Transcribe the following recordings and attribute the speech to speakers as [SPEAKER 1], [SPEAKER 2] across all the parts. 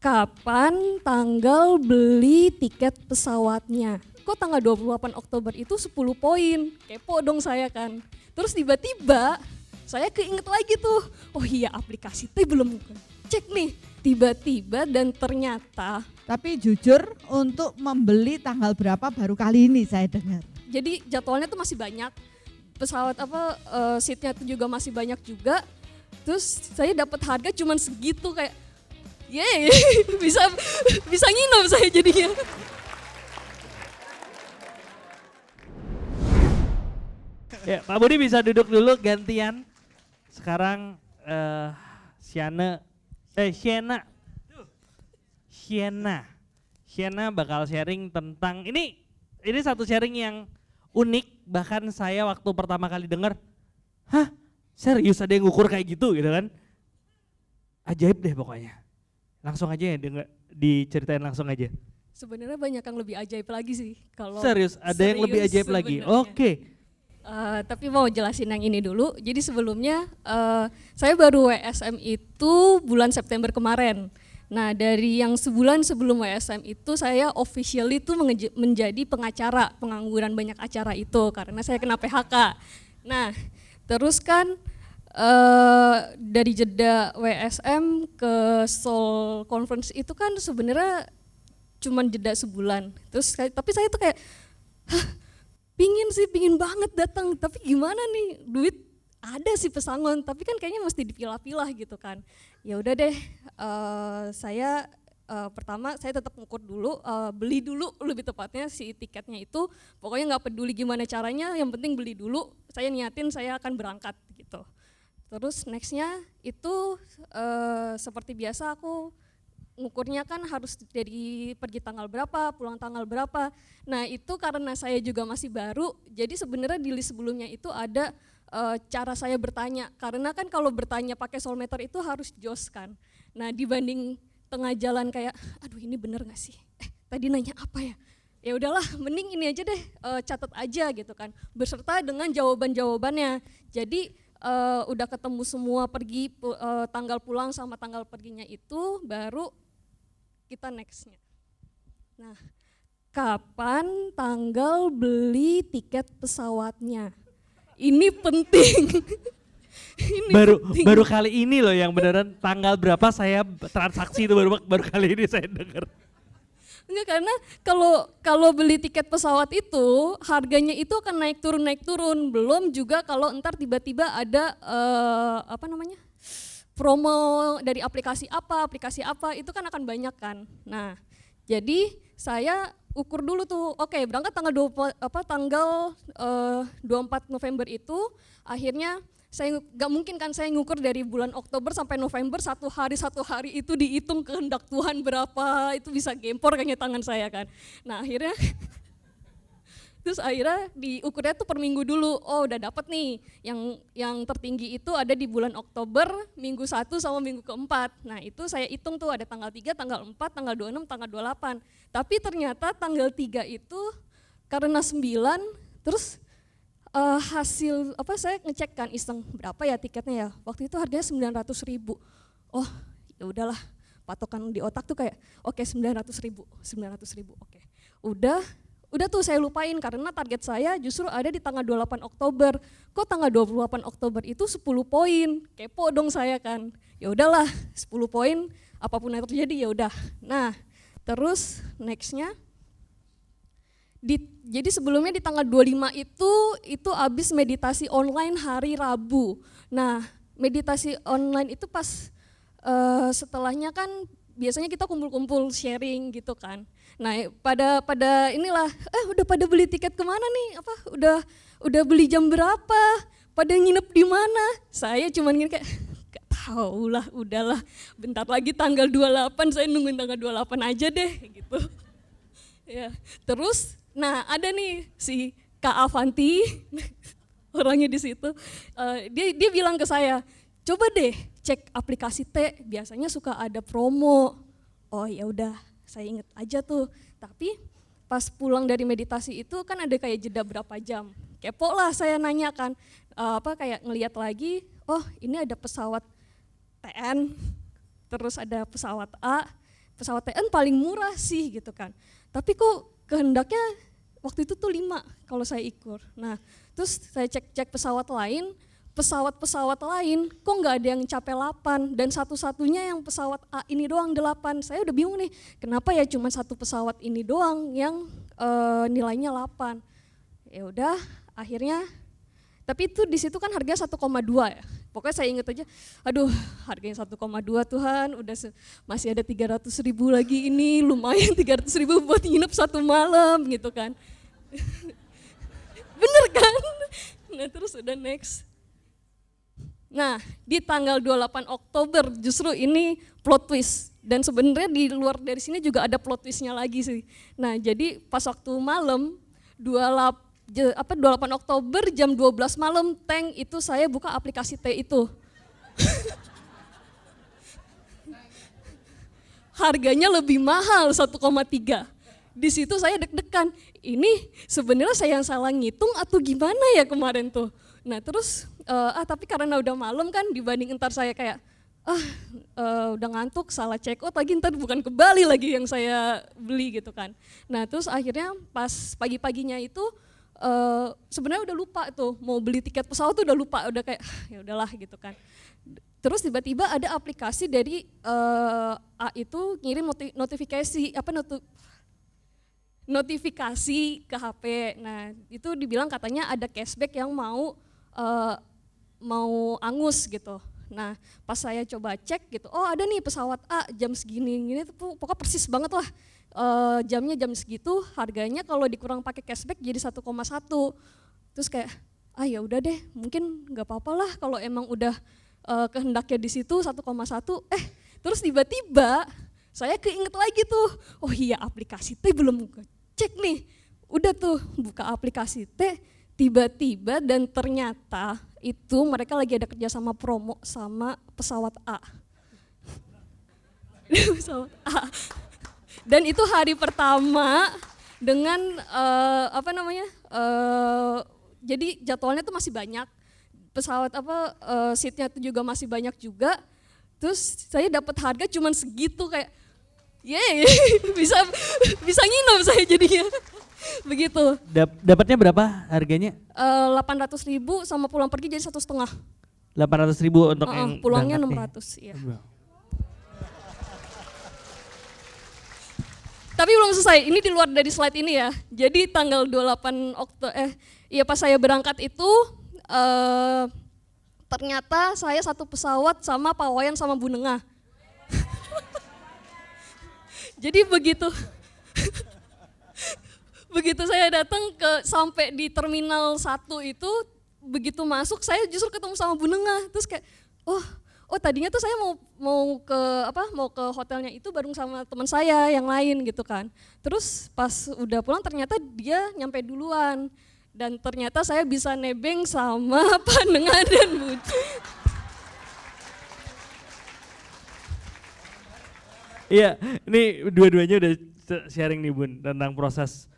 [SPEAKER 1] Kapan tanggal beli tiket pesawatnya? Kok tanggal 28 Oktober itu 10 poin? Kepo dong saya kan. Terus tiba-tiba saya keinget lagi tuh, oh iya aplikasi T belum cek nih. Tiba-tiba dan ternyata.
[SPEAKER 2] Tapi jujur untuk membeli tanggal berapa baru kali ini saya dengar.
[SPEAKER 1] Jadi jadwalnya tuh masih banyak, pesawat seatnya tuh juga masih banyak juga. Terus saya dapat harga cuman segitu kayak, yeay bisa nginep saya jadinya.
[SPEAKER 3] Ya, Pak Budi bisa duduk dulu gantian. Sekarang Sienna bakal sharing tentang ini satu sharing yang unik, bahkan saya waktu pertama kali dengar, hah serius ada yang ngukur kayak gitu kan, ajaib deh pokoknya. Langsung aja ya diceritain langsung aja.
[SPEAKER 1] Sebenarnya banyak yang lebih ajaib lagi sih kalau
[SPEAKER 3] serius ada yang lebih ajaib lagi. Oke.
[SPEAKER 1] Tapi mau jelasin yang ini dulu. Jadi sebelumnya saya baru WSM itu bulan September kemarin. Nah dari yang sebulan sebelum WSM itu saya officially itu menjadi pengacara pengangguran banyak acara itu karena saya kena PHK. Nah terus kan dari jeda WSM ke Seoul Conference itu kan sebenarnya cuman jeda sebulan. Terus tapi saya tuh kayak pingin banget datang, tapi gimana nih duit ada sih pesangon, tapi kan kayaknya mesti dipilah-pilah gitu kan. Ya udah deh, saya pertama saya tetap ngukur dulu, beli dulu lebih tepatnya si tiketnya itu, pokoknya nggak peduli gimana caranya, yang penting beli dulu. Saya niatin saya akan berangkat gitu. Terus nextnya itu seperti biasa aku ngukurnya kan harus dari pergi tanggal berapa, pulang tanggal berapa. Nah itu karena saya juga masih baru, jadi sebenarnya di list sebelumnya itu ada cara saya bertanya. Karena kan kalau bertanya pakai Soulmeter itu harus jos kan. Nah dibanding tengah jalan kayak, aduh ini bener gak sih? Tadi nanya apa ya? Ya udahlah, mending ini aja deh, catat aja gitu kan. Beserta dengan jawaban-jawabannya. Jadi udah ketemu semua pergi tanggal pulang sama tanggal perginya itu baru kita nextnya. Nah, kapan tanggal beli tiket pesawatnya? Ini penting.
[SPEAKER 3] Baru kali ini loh yang beneran tanggal berapa saya transaksi itu baru kali ini saya dengar.
[SPEAKER 1] Enggak, karena kalau beli tiket pesawat itu harganya itu akan naik turun. Belum juga kalau entar tiba-tiba ada promo dari aplikasi apa itu kan akan banyak kan. Nah, jadi saya ukur dulu tuh, oke berangkat tanggal 24 November itu, akhirnya saya nggak mungkin kan saya ngukur dari bulan Oktober sampai November satu hari itu dihitung kehendak Tuhan berapa, itu bisa gempor kayaknya tangan saya kan. Nah akhirnya terus akhirnya diukurnya tuh per minggu dulu. Oh udah dapet nih yang tertinggi itu ada di bulan Oktober minggu 1 sama minggu keempat. Nah itu saya hitung tuh ada tanggal 3, tanggal 4, tanggal 26, tanggal 28. Tapi ternyata tanggal 3 itu karena 9 terus hasil saya ngecek kan iseng berapa ya tiketnya ya. Waktu itu harganya 900.000. Oh ya udahlah, patokan di otak tuh kayak oke 900.000 oke. Udah tuh saya lupain karena target saya justru ada di tanggal 28 Oktober. Kok tanggal 28 Oktober itu 10 poin? Kepo dong saya kan. Ya udahlah, 10 poin apapun yang terjadi ya udah. Nah, terus nextnya jadi sebelumnya di tanggal 25 itu habis meditasi online hari Rabu. Nah, meditasi online itu pas setelahnya kan biasanya kita kumpul-kumpul sharing gitu kan. Nah pada inilah, udah pada beli tiket kemana nih? Udah beli jam berapa? Pada nginep di mana? Saya cuman gini kayak, gak tau lah, udahlah. Bentar lagi tanggal 28, saya nungguin tanggal 28 aja deh gitu. Ya, terus, nah ada nih si Kak Avanti, orangnya di situ. Dia bilang ke saya, coba deh cek aplikasi T, biasanya suka ada promo. Oh ya udah, saya inget aja tuh. Tapi pas pulang dari meditasi itu kan ada kayak jeda berapa jam. Kepo lah saya nanya kan, kayak ngelihat lagi, oh ini ada pesawat TN, terus ada pesawat A, pesawat TN paling murah sih gitu kan. Tapi kok kehendaknya waktu itu tuh 5 kalau saya ikut. Nah terus saya cek-cek pesawat lain kok nggak ada yang capai 8 dan satu-satunya yang pesawat A ini doang 8. Saya udah bingung nih, kenapa ya cuma satu pesawat ini doang yang nilainya 8. Ya udah, akhirnya tapi itu di situ kan harganya 1,2 ya. Pokoknya saya ingat aja, aduh harganya 1,2 Tuhan, udah masih ada 300.000 lagi ini, lumayan 300.000 buat nginep 1 malam gitu kan. Bener kan? Nah terus udah next. Nah di tanggal 28 Oktober justru ini plot twist. Dan sebenarnya di luar dari sini juga ada plot twistnya lagi sih. Nah jadi pas waktu malam 28 Oktober jam 12 malam Tank itu saya buka aplikasi T itu. Harganya lebih mahal 1,3. Di situ saya deg-degan. Ini sebenarnya saya yang salah ngitung atau gimana ya kemarin tuh. Nah terus tapi karena udah malam kan dibanding entar saya kayak udah ngantuk salah check out lagi entar bukan ke Bali lagi yang saya beli gitu kan. Nah terus akhirnya pas pagi-paginya itu sebenarnya udah lupa tuh mau beli tiket pesawat tuh udah lupa, udah kayak ya udahlah gitu kan. Terus tiba-tiba ada aplikasi dari A itu ngirim notifikasi ke HP. Nah itu dibilang katanya ada cashback yang mau angus gitu. Nah pas saya coba cek gitu, oh ada nih pesawat A jam segini, pokoknya persis banget lah. Jamnya jam segitu, harganya kalau dikurang pakai cashback jadi 1,1. Terus kayak ya udah deh, mungkin nggak apa-apa lah kalau emang udah kehendaknya di situ 1,1. Terus tiba-tiba saya keinget lagi tuh, oh iya aplikasi T belum cek nih. Udah tuh buka aplikasi T, tiba-tiba dan ternyata itu mereka lagi ada kerjasama promo sama pesawat A. Pesawat A. Dan itu hari pertama dengan jadi jadwalnya tuh masih banyak, pesawat seatnya tuh juga masih banyak juga. Terus saya dapat harga cuman segitu kayak, bisa nginep saya jadinya. Begitu.
[SPEAKER 3] Dapatnya berapa harganya?
[SPEAKER 1] 800.000 sama pulang pergi jadi 1,5.
[SPEAKER 3] 800.000 untuk yang
[SPEAKER 1] pulangnya
[SPEAKER 3] berangkatnya.
[SPEAKER 1] 600. Iya. Tapi belum selesai, ini di luar dari slide ini ya. Jadi tanggal 28 Oktober, pas saya berangkat itu ternyata saya satu pesawat sama Pak Wayan sama Bu Nengah. Jadi begitu saya datang sampai di terminal 1 itu, begitu masuk saya justru ketemu sama Bu Nengah. Terus kayak, oh tadinya tuh saya mau ke hotelnya itu bareng sama teman saya yang lain gitu kan. Terus pas udah pulang ternyata dia nyampe duluan. Dan ternyata saya bisa nebeng sama Pak Nengah dan Bu.
[SPEAKER 3] Iya, ini dua-duanya udah sharing nih Bun tentang proses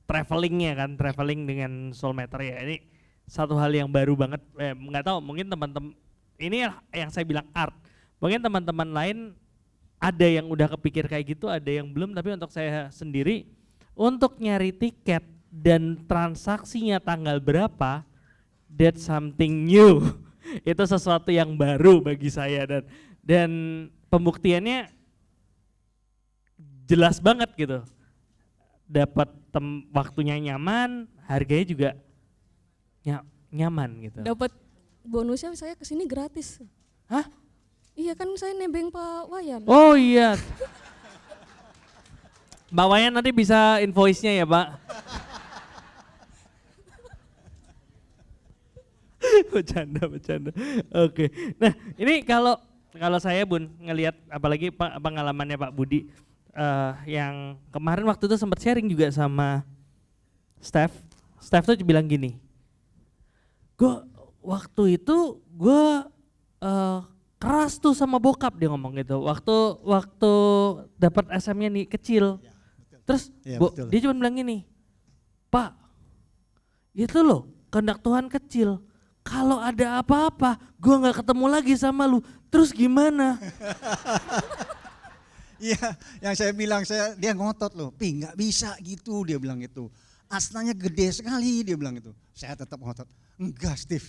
[SPEAKER 3] travelingnya kan, traveling dengan Soulmeter ya. Ini satu hal yang baru banget, nggak tahu mungkin teman-teman, ini yang saya bilang art. Mungkin teman-teman lain ada yang udah kepikir kayak gitu, ada yang belum, tapi untuk saya sendiri, untuk nyari tiket dan transaksinya tanggal berapa, that's something new. Itu sesuatu yang baru bagi saya dan pembuktiannya jelas banget gitu. Dapat waktunya nyaman, harganya juga nyaman gitu.
[SPEAKER 1] Dapat bonusnya saya kesini gratis.
[SPEAKER 3] Hah?
[SPEAKER 1] Iya kan saya nebeng Pak Wayan.
[SPEAKER 3] Oh iya. Mbak Wayan nanti bisa invoice-nya ya Pak. Bercanda. Oke. Nah ini kalau saya Bun ngelihat apalagi pengalamannya Pak Budi yang kemarin waktu itu sempat sharing juga sama Steph tuh bilang gini, gue waktu itu keras tuh sama bokap, dia ngomong gitu waktu dapat SM-nya nih kecil. Terus dia cuma bilang gini, Pak itu loh kehendak Tuhan kecil, kalau ada apa-apa gue gak ketemu lagi sama lu, terus gimana?
[SPEAKER 4] Iya, yang saya bilang dia ngotot loh, Pi nggak bisa gitu dia bilang itu. Asnanya gede sekali dia bilang itu. Saya tetap ngotot, enggak Steve.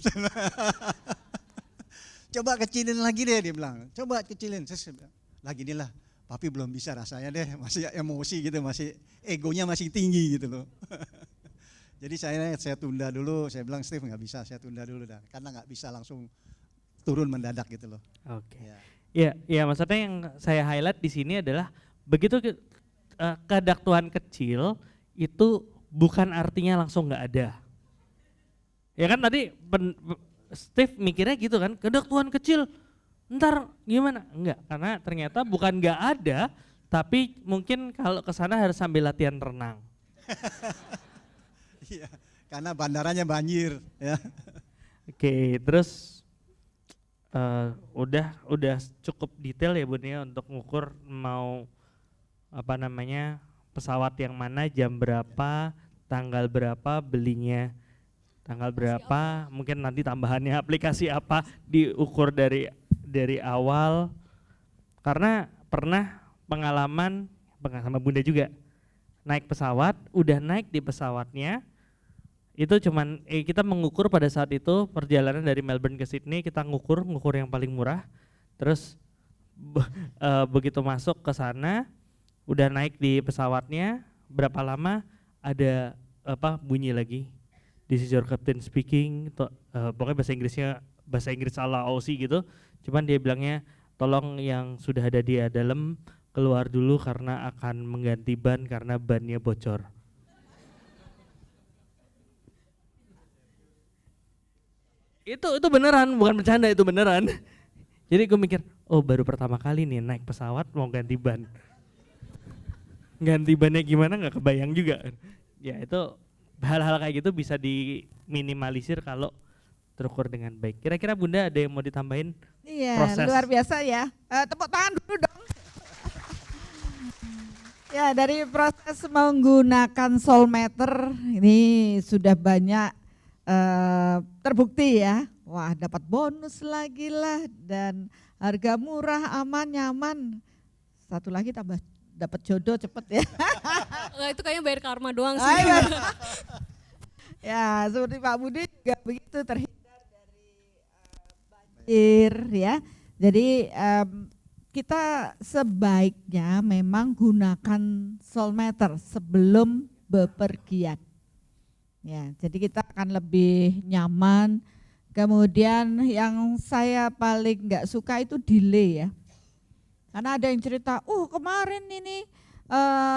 [SPEAKER 4] Coba kecilin lagi deh dia bilang, coba kecilin. Saya bilang, lagi inilah, papi belum bisa rasanya deh, masih emosi gitu, masih egonya masih tinggi gitu loh. Jadi saya tunda dulu, saya bilang Steve nggak bisa, saya tunda dulu dah, karena nggak bisa langsung turun mendadak gitu loh.
[SPEAKER 3] Oke.
[SPEAKER 4] Ya.
[SPEAKER 3] Ya maksudnya yang saya highlight di sini adalah begitu kedaktuan kecil itu bukan artinya langsung nggak ada. Ya kan tadi Steve mikirnya gitu kan, kedaktuan kecil ntar gimana? Enggak, karena ternyata bukan nggak ada, tapi mungkin kalau ke sana harus sambil latihan renang.
[SPEAKER 4] Iya, karena bandaranya banjir ya.
[SPEAKER 3] Oke, terus udah cukup detail ya Bun ya untuk ngukur mau pesawat yang mana, jam berapa, tanggal berapa belinya, tanggal berapa, mungkin nanti tambahannya aplikasi apa diukur dari awal. Karena pernah pengalaman sama Bunda juga naik pesawat, udah naik di pesawatnya itu cuman kita mengukur pada saat itu perjalanan dari Melbourne ke Sydney, kita ngukur yang paling murah. Terus begitu masuk ke sana udah naik di pesawatnya, berapa lama ada bunyi lagi, this is your captain speaking, pokoknya bahasa Inggris ala Aussie gitu. Cuman dia bilangnya tolong yang sudah ada di dalam keluar dulu karena akan mengganti ban karena bannya bocor. Itu beneran, bukan bercanda, itu beneran. Jadi gue mikir, oh baru pertama kali nih naik pesawat mau ganti ban. Ganti bannya gimana nggak kebayang juga. Ya itu hal-hal kayak gitu bisa diminimalisir kalau terukur dengan baik. Kira-kira Bunda ada yang mau ditambahin?
[SPEAKER 2] Iya,
[SPEAKER 3] Proses.
[SPEAKER 2] luar biasa ya. Tepuk tangan dulu dong. Ya, dari proses menggunakan Soulmeter ini sudah banyak terbukti ya. Wah, dapat bonus lagi lah dan harga murah, aman, nyaman. Satu lagi tambah dapat jodoh cepet ya.
[SPEAKER 1] Itu kayaknya bayar karma doang sih.
[SPEAKER 2] Ya, seperti Pak Budi juga begitu, terhindar dari banjir ya. Jadi kita sebaiknya memang gunakan Soulmeter sebelum bepergian. Ya, jadi kita akan lebih nyaman. Kemudian yang saya paling nggak suka itu delay ya. Karena ada yang cerita, kemarin ini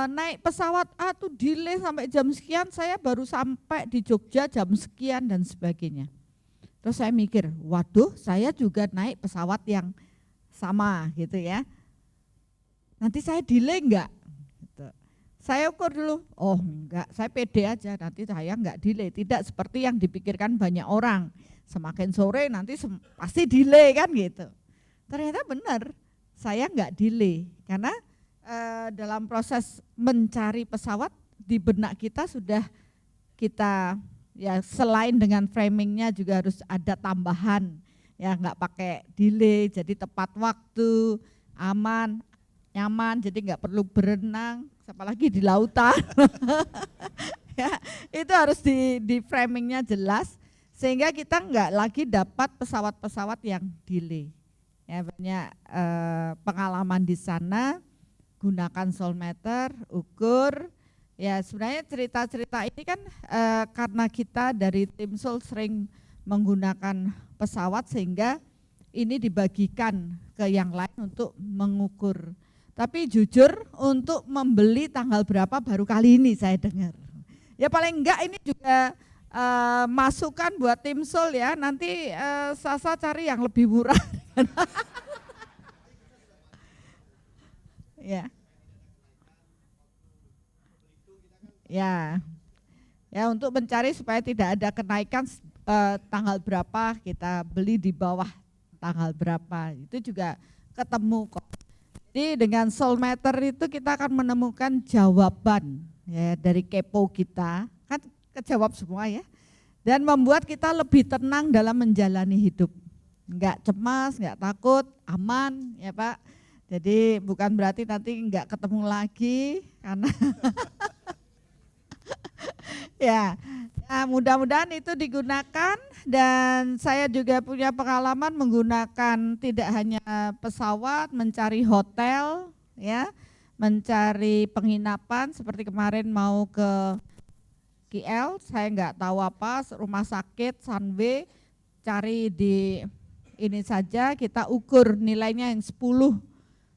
[SPEAKER 2] naik pesawat tuh delay sampai jam sekian, saya baru sampai di Jogja jam sekian dan sebagainya. Terus saya mikir, waduh saya juga naik pesawat yang sama gitu ya. Nanti saya delay enggak? Saya ukur dulu, enggak, saya pede aja, nanti saya enggak delay. Tidak seperti yang dipikirkan banyak orang, semakin sore nanti pasti delay kan gitu. Ternyata benar, saya enggak delay, karena dalam proses mencari pesawat di benak kita sudah kita ya selain dengan framingnya juga harus ada tambahan, ya enggak pakai delay, jadi tepat waktu, aman, nyaman, jadi enggak perlu berenang, apalagi di lautan. Ya, itu harus di framingnya jelas sehingga kita enggak lagi dapat pesawat-pesawat yang delay. Ya, banyak pengalaman di sana, gunakan Soulmeter, ukur. Ya sebenarnya cerita-cerita ini kan karena kita dari tim Soul sering menggunakan pesawat sehingga ini dibagikan ke yang lain untuk mengukur. Tapi jujur untuk membeli tanggal berapa baru kali ini saya dengar. Ya paling enggak ini juga masukan buat tim Soul ya, nanti Sasa cari yang lebih murah. Ya. Ya untuk mencari supaya tidak ada kenaikan tanggal berapa kita beli di bawah tanggal berapa, itu juga ketemu kok. Jadi dengan Soulmeter itu kita akan menemukan jawaban ya dari kepo kita, kan kejawab semua ya, dan membuat kita lebih tenang dalam menjalani hidup, enggak cemas, enggak takut, aman ya Pak. Jadi bukan berarti nanti nggak ketemu lagi karena ya, mudah-mudahan itu digunakan dan saya juga punya pengalaman menggunakan tidak hanya pesawat, mencari hotel, ya, mencari penginapan seperti kemarin mau ke KL, saya nggak tahu apa, rumah sakit, Sunway, cari di ini saja kita ukur nilainya yang 10,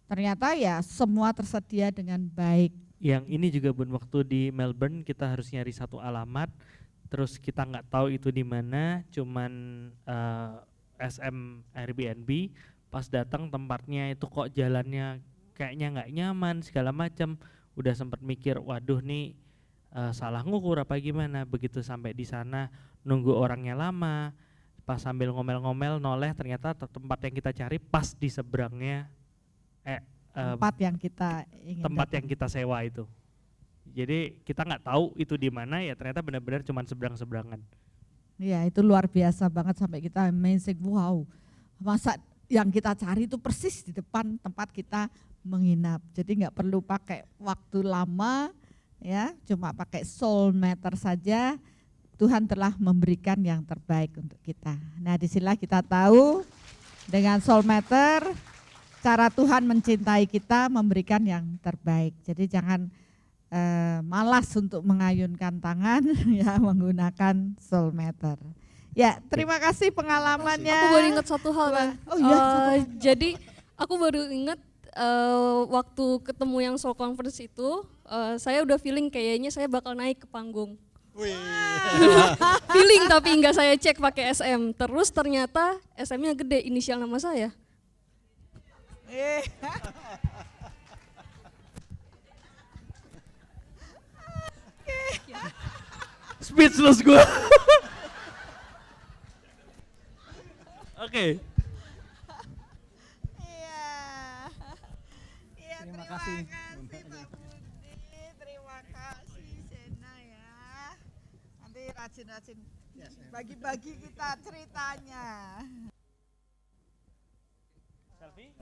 [SPEAKER 2] ternyata ya semua tersedia dengan baik.
[SPEAKER 3] Yang ini juga Bun, waktu di Melbourne kita harus nyari satu alamat, terus kita nggak tahu itu di mana, cuman SM Airbnb, pas datang tempatnya itu kok jalannya kayaknya nggak nyaman segala macam, udah sempat mikir waduh nih salah ngukur apa gimana. Begitu sampai di sana nunggu orangnya lama, pas sambil ngomel-ngomel noleh ternyata tempat yang kita cari pas di seberangnya
[SPEAKER 2] Tempat yang kita ingin
[SPEAKER 3] tempat
[SPEAKER 2] datang.
[SPEAKER 3] yang kita sewa itu. Jadi kita nggak tahu itu di mana, ya ternyata benar-benar cuma seberang-seberangan.
[SPEAKER 2] Iya, itu luar biasa banget sampai kita amazing, wow. Masa yang kita cari itu persis di depan tempat kita menginap. Jadi nggak perlu pakai waktu lama, ya, cuma pakai soul meter saja. Tuhan telah memberikan yang terbaik untuk kita. Nah, disinilah kita tahu dengan soul meter cara Tuhan mencintai kita, memberikan yang terbaik. Jadi jangan malas untuk mengayunkan tangan ya menggunakan soul meter. Ya, terima kasih pengalamannya.
[SPEAKER 1] Aku baru ingat satu hal kan.
[SPEAKER 2] Oh iya,
[SPEAKER 1] Jadi aku baru ingat waktu ketemu yang soul conference itu, saya udah feeling kayaknya saya bakal naik ke panggung.
[SPEAKER 4] Wih.
[SPEAKER 1] Feeling tapi nggak saya cek pakai SM. Terus ternyata SM-nya gede, inisial nama saya.
[SPEAKER 3] Speechless gue. Oke.
[SPEAKER 2] Iya. Iya,
[SPEAKER 4] Terima kasih.
[SPEAKER 2] Mbak Budi, terima kasih Sena ya. Nanti rajin-rajin bagi-bagi kita ceritanya.
[SPEAKER 3] Selfie?